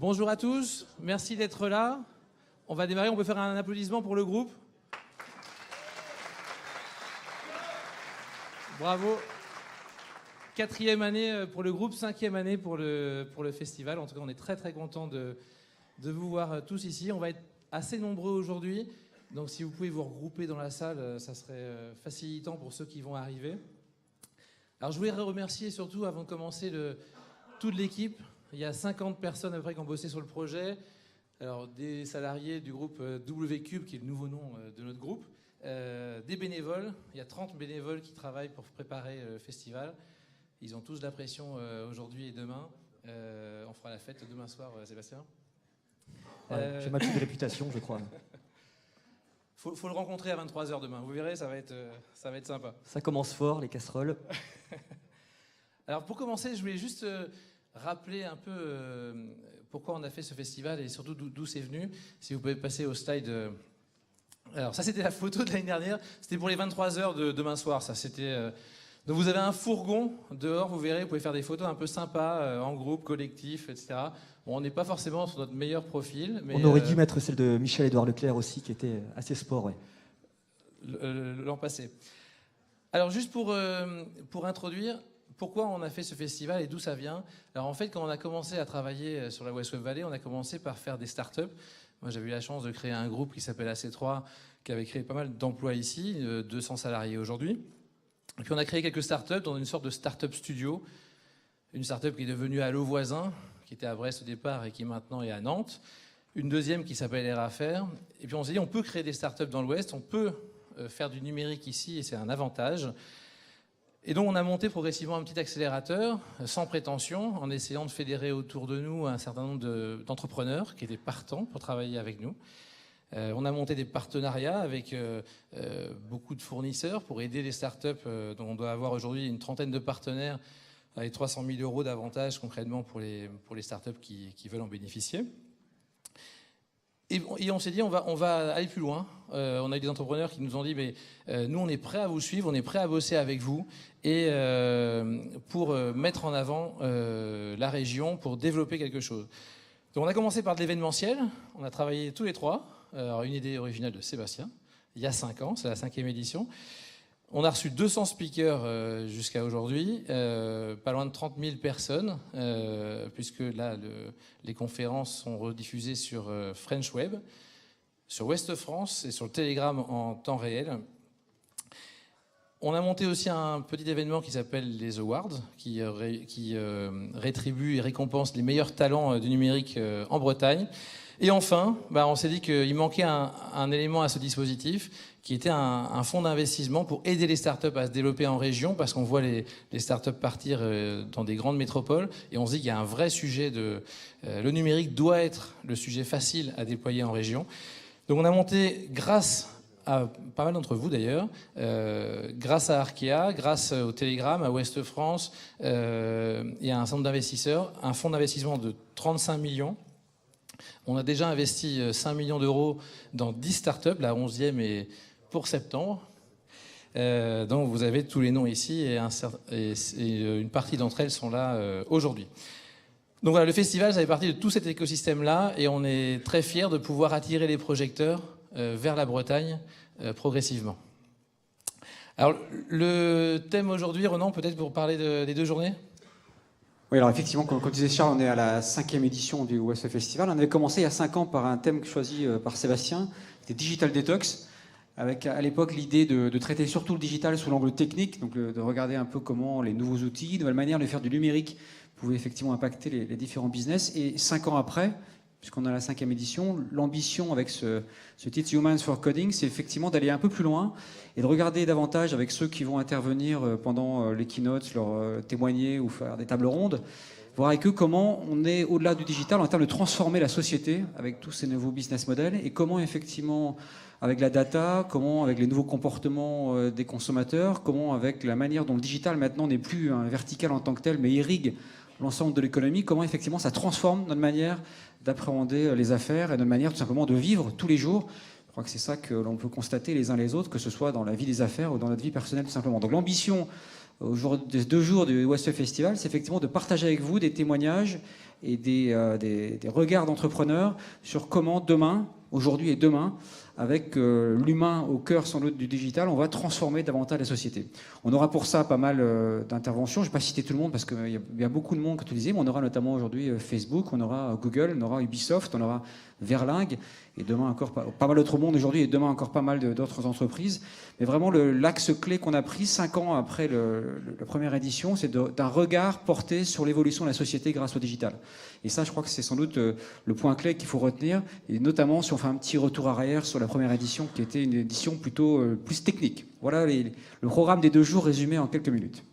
Bonjour à tous, merci d'être là. On va démarrer, on peut faire un applaudissement pour le groupe. Bravo. 4e année pour le groupe, 5e année pour le festival. En tout cas, on est très très content de vous voir tous ici. On va être assez nombreux aujourd'hui, donc si vous pouvez vous regrouper dans la salle, ça serait facilitant pour ceux qui vont arriver. Alors je voulais remercier surtout, avant de commencer, toute l'équipe. Il y a 50 personnes à peu près qui ont bossé sur le projet. Alors des salariés du groupe W-Cube, qui est le nouveau nom de notre groupe, des bénévoles. Il y a 30 bénévoles qui travaillent pour préparer le festival. Ils ont tous de la pression aujourd'hui et demain. On fera la fête demain soir, Sébastien. Ouais, j'ai ma petite réputation, je crois. Faut le rencontrer à 23h demain. Vous verrez, ça va être sympa. Ça commence fort, les casseroles. Alors pour commencer, je voulais juste rappeler un peu pourquoi on a fait ce festival et surtout d'où c'est venu. Si vous pouvez passer au slide. Alors ça, c'était la photo de l'année dernière. C'était pour les 23h de demain soir. Ça, c'était. Donc vous avez un fourgon dehors, vous verrez, vous pouvez faire des photos un peu sympas, en groupe, collectif, etc. Bon, on n'est pas forcément sur notre meilleur profil. Mais on aurait dû mettre celle de Michel-Édouard Leclerc aussi, qui était assez sport, ouais. L'an passé. Alors juste pour introduire, pourquoi on a fait ce festival et d'où ça vient. Alors en fait, quand on a commencé à travailler sur la West Web Valley, on a commencé par faire des startups. Moi, j'avais eu la chance de créer un groupe qui s'appelle AC3, qui avait créé pas mal d'emplois ici, 200 salariés aujourd'hui. Et puis on a créé quelques startups dans une sorte de startup studio, une startup qui est devenue Allo Voisin, qui était à Brest au départ et qui maintenant est à Nantes, une deuxième qui s'appelle Air-Affaires. Et puis on s'est dit, on peut créer des startups dans l'Ouest, on peut faire du numérique ici et c'est un avantage. Et donc on a monté progressivement un petit accélérateur, sans prétention, en essayant de fédérer autour de nous un certain nombre d'entrepreneurs qui étaient partants pour travailler avec nous. On a monté des partenariats avec beaucoup de fournisseurs pour aider les startups dont on doit avoir aujourd'hui une trentaine de partenaires avec 300 000 € d'avantages concrètement pour les startups qui veulent en bénéficier. Et on s'est dit, on va aller plus loin. On a eu des entrepreneurs qui nous ont dit, mais nous, on est prêts à vous suivre, on est prêts à bosser avec vous et pour mettre en avant la région, pour développer quelque chose. Donc on a commencé par de l'événementiel. On a travaillé tous les trois. Alors, une idée originale de Sébastien, il y a 5 ans, c'est la 5e édition. On a reçu 200 speakers jusqu'à aujourd'hui, pas loin de 30 000 personnes, puisque là, les conférences sont rediffusées sur French Web, sur Ouest France et sur le Telegram en temps réel. On a monté aussi un petit événement qui s'appelle les Awards, qui rétribue et récompense les meilleurs talents du numérique en Bretagne. Et enfin, on s'est dit qu'il manquait un élément à ce dispositif, qui était un fonds d'investissement pour aider les startups à se développer en région, parce qu'on voit les startups partir dans des grandes métropoles, et on se dit qu'il y a un vrai sujet le numérique doit être le sujet facile à déployer en région. Donc on a monté, grâce à pas mal d'entre vous d'ailleurs, grâce à Arkea, grâce au Telegram, à Ouest France, et à un centre d'investisseurs, un fonds d'investissement de 35 millions. On a déjà investi 5 millions d'euros dans 10 startups, la 11e est pour septembre. Donc vous avez tous les noms ici et une partie d'entre elles sont là aujourd'hui. Donc voilà, le festival, ça fait partie de tout cet écosystème-là et on est très fiers de pouvoir attirer les projecteurs vers la Bretagne progressivement. Alors le thème aujourd'hui, Ronan, peut-être pour parler des 2 journées ? Oui, alors effectivement, comme disait Charles, on est à la 5e édition du West Festival. On avait commencé il y a 5 ans par un thème choisi par Sébastien, c'était Digital Detox, avec à l'époque l'idée de traiter surtout le digital sous l'angle technique, donc de regarder un peu comment les nouveaux outils, de nouvelles manières de faire du numérique pouvaient effectivement impacter les différents business. Et 5 ans après, puisqu'on est à la 5e édition, l'ambition avec ce titre Humans for Coding, c'est effectivement d'aller un peu plus loin et de regarder davantage avec ceux qui vont intervenir pendant les keynotes, leur témoigner ou faire des tables rondes, voir avec eux comment on est au-delà du digital en termes de transformer la société avec tous ces nouveaux business models et comment effectivement avec la data, comment avec les nouveaux comportements des consommateurs, comment avec la manière dont le digital maintenant n'est plus un vertical en tant que tel mais irrigue l'ensemble de l'économie, comment effectivement ça transforme notre manière d'appréhender les affaires et notre manière tout simplement de vivre tous les jours. Je crois que c'est ça que l'on peut constater les uns les autres, que ce soit dans la vie des affaires ou dans notre vie personnelle tout simplement. Donc l'ambition des 2 jours du West Festival, c'est effectivement de partager avec vous des témoignages et des regards d'entrepreneurs sur comment demain, aujourd'hui et demain, avec l'humain au cœur sans doute du digital, on va transformer davantage la société. On aura pour ça pas mal d'interventions. Je ne vais pas citer tout le monde parce qu'il y a beaucoup de monde, comme tu disais, mais on aura notamment aujourd'hui Facebook, on aura Google, on aura Ubisoft, on aura Verlingue, et demain encore pas mal d'autres mondes aujourd'hui, et demain encore pas mal d'autres entreprises. Mais vraiment, l'axe clé qu'on a pris 5 ans après la première édition, c'est d'un regard porté sur l'évolution de la société grâce au digital. Et ça, je crois que c'est sans doute le point clé qu'il faut retenir, et notamment si on fait un petit retour arrière sur la première édition, qui était une édition plutôt plus technique. Voilà le programme des 2 jours résumé en quelques minutes.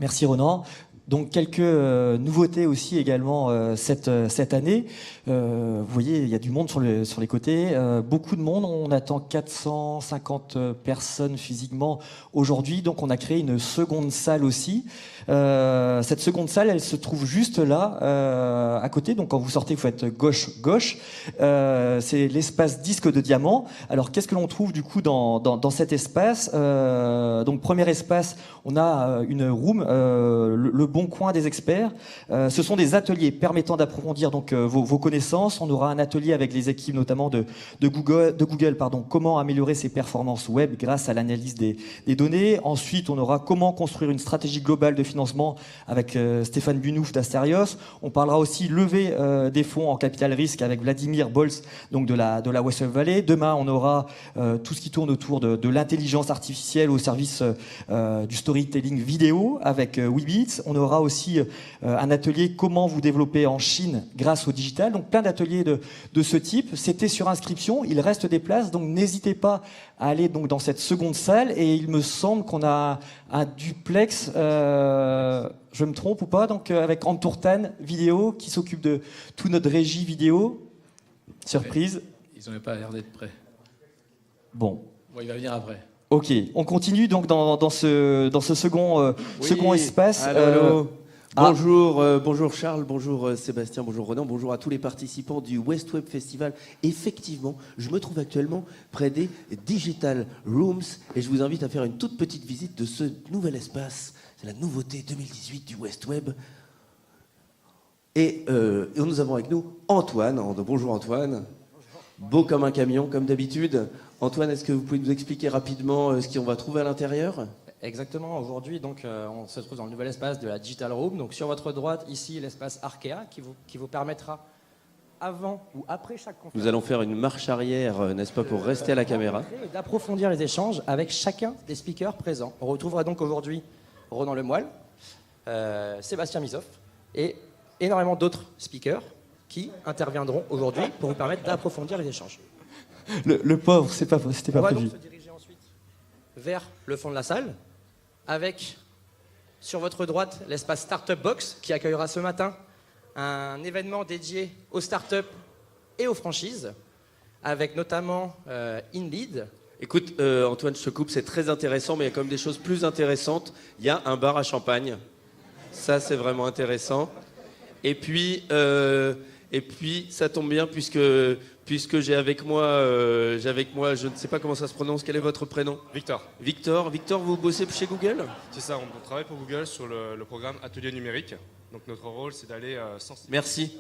Merci Ronan. Donc quelques nouveautés aussi également cette année. Vous voyez, il y a du monde sur les côtés. Beaucoup de monde. On attend 450 personnes physiquement aujourd'hui. Donc on a créé une seconde salle aussi. Cette seconde salle, elle se trouve juste là, à côté. Donc quand vous sortez, vous faites gauche. C'est l'espace disque de diamant. Alors qu'est-ce que l'on trouve du coup dans cet espace? Donc premier espace, on a une room, le bon coin des experts. Ce sont des ateliers permettant d'approfondir donc vos connaissances. On aura un atelier avec les équipes notamment de Google, comment améliorer ses performances web grâce à l'analyse des données. Ensuite, on aura comment construire une stratégie globale de financement avec Stéphane Bunouf d'Astérios. On parlera aussi lever des fonds en capital risque avec Vladimir Bols, donc de la West Valley. Demain, on aura tout ce qui tourne autour de l'intelligence artificielle au service du storytelling vidéo avec Weebits. On aura aussi un atelier comment vous développer en Chine grâce au digital. Donc plein d'ateliers de ce type. C'était sur inscription. Il reste des places, donc n'hésitez pas à aller donc dans cette seconde salle. Et il me semble qu'on a un duplex, je me trompe ou pas, donc avec Antourtan Vidéo qui s'occupe de toute notre régie vidéo. Surprise. Ouais, ils n'ont pas l'air d'être prêts. Bon, il va venir après. Ok, on continue donc dans ce second espace. Allô. Bonjour Charles, bonjour Sébastien, bonjour Ronan, bonjour à tous les participants du West Web Festival. Effectivement, je me trouve actuellement près des Digital Rooms et je vous invite à faire une toute petite visite de ce nouvel espace. C'est la nouveauté 2018 du West Web. Et nous avons avec nous Antoine. Bonjour Antoine. Beau comme un camion, comme d'habitude. Antoine, est-ce que vous pouvez nous expliquer rapidement ce qu'on va trouver à l'intérieur ? Exactement, aujourd'hui donc, on se trouve dans le nouvel espace de la Digital Room. Donc sur votre droite, ici, l'espace Arkea qui vous permettra, avant ou après chaque conférence... Nous allons faire une marche arrière, n'est-ce pas, pour rester à la caméra. D'approfondir les échanges avec chacun des speakers présents. On retrouvera donc aujourd'hui Ronan Lemoyle, Sébastien Misoff et énormément d'autres speakers qui interviendront aujourd'hui pour vous permettre d'approfondir les échanges. Le pauvre, c'était pas prévu. On va donc se diriger ensuite vers le fond de la salle, avec, sur votre droite, l'espace Startup Box, qui accueillera ce matin un événement dédié aux startups et aux franchises, avec notamment InLead. Écoute, Antoine, je te coupe, c'est très intéressant, mais il y a quand même des choses plus intéressantes. Il y a un bar à champagne. Ça, c'est vraiment intéressant. Et puis, ça tombe bien, puisque j'ai avec moi, je ne sais pas comment ça se prononce. Quel est votre prénom ? Victor. Victor, vous bossez chez Google ? C'est ça, on travaille pour Google sur le programme Atelier numérique. Donc notre rôle, c'est d'aller sensibiliser. Merci.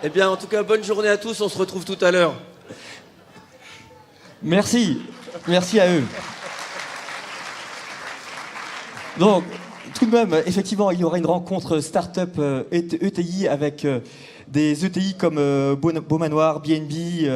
Eh bien, en tout cas, bonne journée à tous. On se retrouve tout à l'heure. Merci à eux. Donc, tout de même, effectivement, il y aura une rencontre start-up ETI avec des ETI comme Beaumanoir, BNB,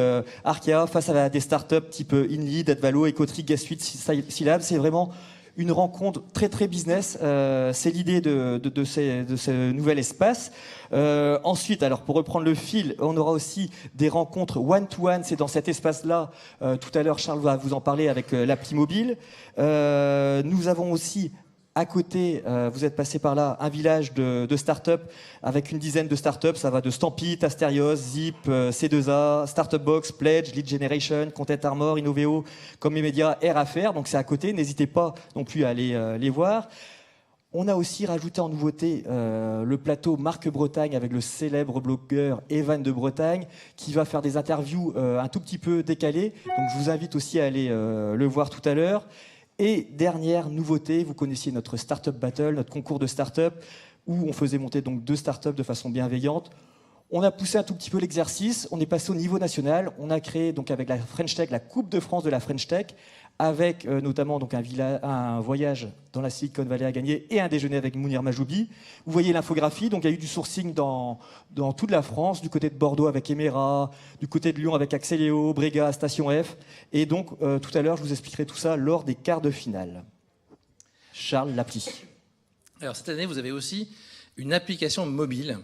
Arkea, face à des start-up type InLead, Advalo, Ecotric, GasSuite, Silab. C'est vraiment une rencontre très très business. C'est l'idée de ce nouvel espace. Ensuite, alors pour reprendre le fil, on aura aussi des rencontres one-to-one. C'est dans cet espace-là. Tout à l'heure, Charles va vous en parler avec l'appli mobile. Nous avons aussi à côté, vous êtes passé par là, un village de start-up avec une dizaine de start-up. Ça va de Stampit, Asterios, Zip, C2A, Startup Box, Pledge, Lead Generation, Content Armor, Innoveo, Commedia, R-Affaires. Donc c'est à côté. N'hésitez pas non plus à aller les voir. On a aussi rajouté en nouveauté le plateau Marc Bretagne avec le célèbre blogueur Evan de Bretagne qui va faire des interviews un tout petit peu décalées. Donc je vous invite aussi à aller le voir tout à l'heure. Et dernière nouveauté, vous connaissiez notre Startup Battle, notre concours de Startup. où on faisait monter donc 2 startups de façon bienveillante. On a poussé un tout petit peu l'exercice, on est passé au niveau national, on a créé donc avec la French Tech la Coupe de France de la French Tech, avec notamment donc un voyage dans la Silicon Valley à gagner et un déjeuner avec Mounir Majoubi. Vous voyez l'infographie, donc il y a eu du sourcing dans toute la France, du côté de Bordeaux avec Emera, du côté de Lyon avec Axeléo, Brega, Station F, et donc tout à l'heure je vous expliquerai tout ça lors des quarts de finale. Charles, l'appli. Alors cette année, vous avez aussi une application mobile.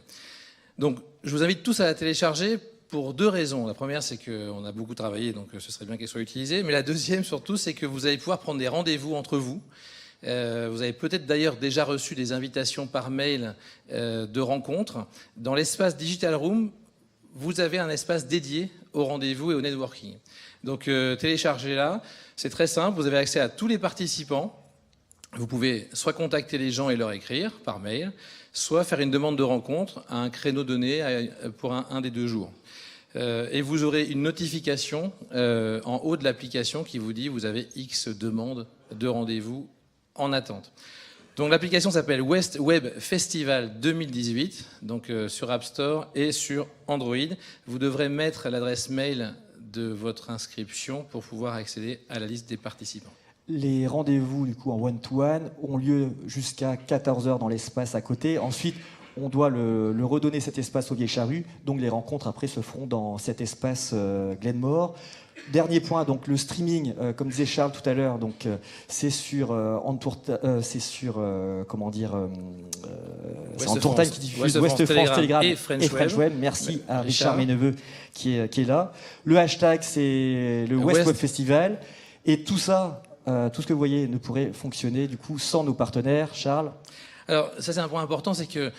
Donc, je vous invite tous à la télécharger pour 2 raisons. La première, c'est qu'on a beaucoup travaillé, donc ce serait bien qu'elle soit utilisée. Mais la deuxième, surtout, c'est que vous allez pouvoir prendre des rendez-vous entre vous. Vous avez peut-être d'ailleurs déjà reçu des invitations par mail de rencontres. Dans l'espace Digital Room, vous avez un espace dédié au rendez-vous et au networking. Donc, téléchargez-la. C'est très simple. Vous avez accès à tous les participants. Vous pouvez soit contacter les gens et leur écrire par mail, soit faire une demande de rencontre à un créneau donné pour un des 2 jours. Et vous aurez une notification en haut de l'application qui vous dit vous avez X demandes de rendez-vous en attente. Donc l'application s'appelle West Web Festival 2018, donc sur App Store et sur Android. Vous devrez mettre l'adresse mail de votre inscription pour pouvoir accéder à la liste des participants. Les rendez-vous du coup en one-to-one ont lieu jusqu'à 14h dans l'espace à côté. Ensuite, on doit le redonner cet espace aux Vieilles Charrues. Donc les rencontres après se feront dans cet espace Glenmore. Dernier point, donc le streaming, comme disait Charles tout à l'heure, donc c'est sur c'est Entourtime qui diffuse Ouest France, Telegram et French Web. Merci à Richard Méneveux qui est là. Le hashtag c'est le West Web Festival et tout ça. Tout ce que vous voyez ne pourrait fonctionner du coup sans nos partenaires. Charles ? Alors ça c'est un point important, c'est que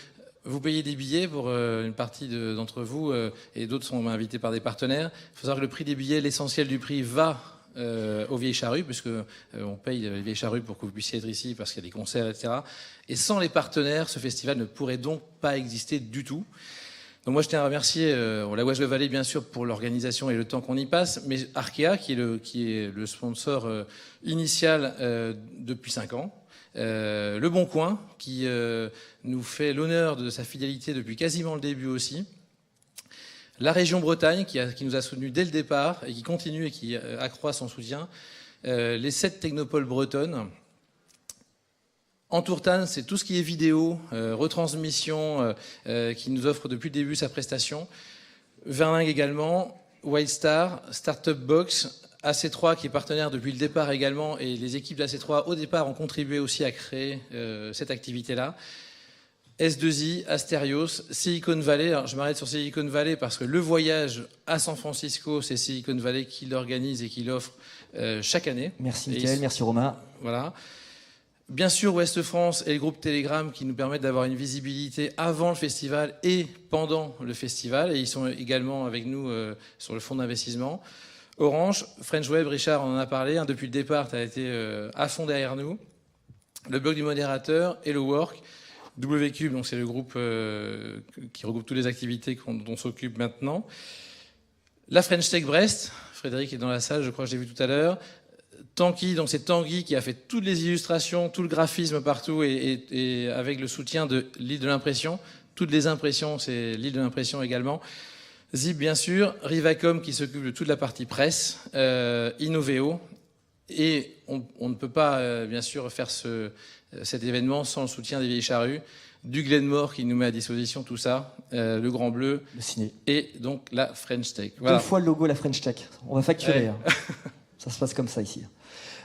vous payez des billets pour une partie d'entre vous et d'autres sont invités par des partenaires. Il faut savoir que le prix des billets, l'essentiel du prix va aux Vieilles Charrues, puisque on paye les Vieilles Charrues pour que vous puissiez être ici parce qu'il y a des concerts, etc. Et sans les partenaires, ce festival ne pourrait donc pas exister du tout. Donc moi je tiens à remercier la West Web Valley bien sûr pour l'organisation et le temps qu'on y passe, mais Arkea qui est le sponsor initial depuis 5 ans, Le Bon Coin qui nous fait l'honneur de sa fidélité depuis quasiment le début aussi, la région Bretagne qui nous a soutenus dès le départ et qui continue et qui accroît son soutien, les 7 technopoles bretonnes. Entourtime, c'est tout ce qui est vidéo, retransmission, qui nous offre depuis le début sa prestation. Verlingue également, Wildstar, Startup Box, AC3 qui est partenaire depuis le départ également, et les équipes d'AC3 au départ ont contribué aussi à créer cette activité-là. S2I, Asterios, Silicon Valley. Alors, je m'arrête sur Silicon Valley parce que le voyage à San Francisco, c'est Silicon Valley qui l'organise et qui l'offre chaque année. Merci Michael, merci Romain. Voilà. Bien sûr, Ouest France et le groupe Telegram qui nous permettent d'avoir une visibilité avant le festival et pendant le festival. Et ils sont également avec nous sur le fonds d'investissement. Orange, French Web, Richard, on en a parlé. Depuis le départ, tu as été à fond derrière nous. Le blog du modérateur, Hello Work. WCube, donc c'est le groupe qui regroupe toutes les activités dont on s'occupe maintenant. La French Tech Brest. Frédéric est dans la salle, je crois que je l'ai vu tout à l'heure. Tanguy, donc c'est Tanguy qui a fait toutes les illustrations, tout le graphisme partout et avec le soutien de l'île de l'impression. Toutes les impressions, c'est l'île de l'impression également. Zip, bien sûr. Rivacom qui s'occupe de toute la partie presse. Innoveo. Et on ne peut pas, bien sûr, faire cet événement sans le soutien des Vieilles Charrues. Du Glenmore qui nous met à disposition tout ça. Le Grand Bleu. Le ciné. Et donc la French Tech. Voilà. 2 fois le logo la French Tech. On va facturer. Ouais. Hein. Ça se passe comme ça ici.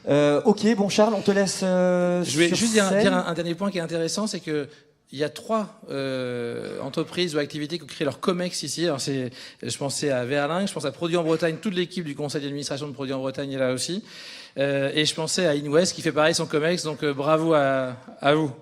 Ok, bon Charles, on te laisse. Je vais juste dire scène. un dernier point qui est intéressant, c'est que il y a 3 entreprises ou activités qui ont créé leur COMEX ici. Alors je pensais à Verlingue, je pense à Produits en Bretagne, toute l'équipe du conseil d'administration de Produits en Bretagne est là aussi. Et je pensais à InWest qui fait pareil son COMEX, donc bravo à vous.